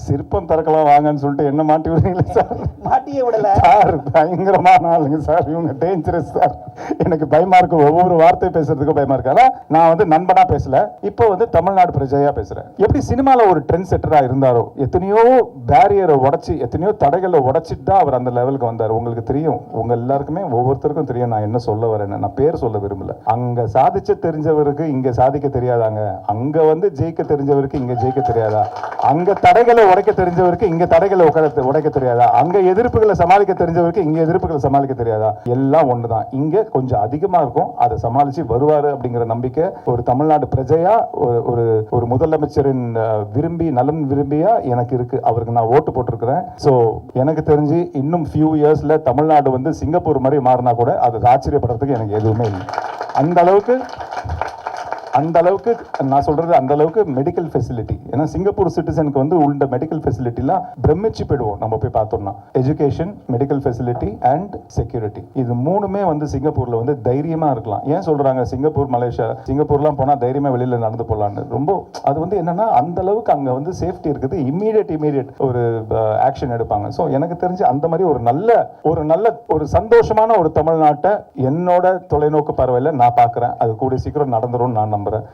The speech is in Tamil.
சிற்பம் திறக்கலாம் வாங்கன்னு சொல்லிட்டு என்ன மாட்டி விடுறீங்களா சார்? மாட்டியே விடல சார். பயங்கரமான ஆளுங்க சார் இவங்க, டேஞ்சரஸ் சார். எனக்கு பயமா இருக்கு, ஒவ்வொரு வார்த்தை பேசுறதுக்கும் பயமா இருக்கு. ஆனா நான் வந்து நண்பனா பேசல, இப்போ வந்து தமிழ்நாடு பிரஜையா பேசுறேன். எப்படி சினிமால ஒரு ட்ரெண்ட் செட்டரா இருந்தாரோ, எத்தனையோ பேரியரை உடைச்சு, எத்தனையோ தடைகளை உடைச்சிட்டு தான் அவர் அந்த லெவலுக்கு வந்தார். உங்களுக்கு தெரியும், உங்க எல்லாருக்குமே ஒவ்வொருத்தருக்கும் தெரியும் நான் என்ன சொல்ல வரேன்னு. நான் பேர் சொல்ல விரும்பல. அங்க சாதிச்ச தெரிஞ்சவருக்கு இங்க சாதிக்க தெரியாதாங்க, அங்க வந்து ஜெயிக்க தெரிஞ்சவருக்கு இங்க ஜெயிக்க தெரியாதா, அங்க தடைகளை உடைக்க தெரிஞ்சவருக்கு இங்க தடைகளை உடைக்க தெரியாதா, அங்க எதிர்ப்புகளை சமாளிக்க தெரிஞ்சவருக்கு இங்க எதிர்ப்புகளை சமாளிக்க தெரியாதா? எல்லாம் ஒண்ணுதான். இங்க கொஞ்சம் அதிகமா இருக்கும், அதை சமாளிச்சு வருவாரு அப்படிங்கிற நம்பிக்கை ஒரு தமிழ்நாடு பிரஜையா, ஒரு ஒரு முதலமைச்சரின் விரும்பி நலன் விரும்பியா எனக்கு இருக்கு. அவருக்கு நான் ஓட்டு போட்டிருக்கிறேன். ஸோ எனக்கு தெரிஞ்சு இன்னும் ஃபியூ இயர்ஸ்ல தமிழ்நாடு வந்து சிங்கப்பூர் மாதிரி மாறினா கூட அது ஆச்சரியப்படுறதுக்கு எனக்கு எதுவுமே இல்லை. அந்த அளவுக்கு நான் சொல்றது, அந்த அளவுக்கு மெடிக்கல் ஃபெசிலிட்டி. ஏன்னா சிங்கப்பூர் சிட்டிசனுக்கு வந்து உள்ள மெடிக்கல் ஃபெசிலிட்டிலாம் பிரமிச்சு போயிடுவோம் நம்ம போய் பார்த்தோம்னா. Education, medical facility and security, இது மூணுமே வந்து சிங்கப்பூர்ல வந்து தைரியமா இருக்கலாம். ஏன் சொல்றாங்க சிங்கப்பூர், மலேசியா, சிங்கப்பூர்லாம் போனா தைரியமா வெளியில நடந்து போடலான்னு? ரொம்ப அது வந்து என்னன்னா அந்த அளவுக்கு அங்க வந்து சேஃப்டி இருக்குது. இம்மீடியட் ஒரு ஆக்ஷன் எடுப்பாங்க. ஸோ எனக்கு தெரிஞ்சு அந்த மாதிரி ஒரு சந்தோஷமான ஒரு தமிழ்நாட்டை என்னோட தொலைநோக்கு பார்வையில் நான் பார்க்குறேன். அது கூடிய சீக்கிரம் நடந்துரும் நான் நம்புறேன்.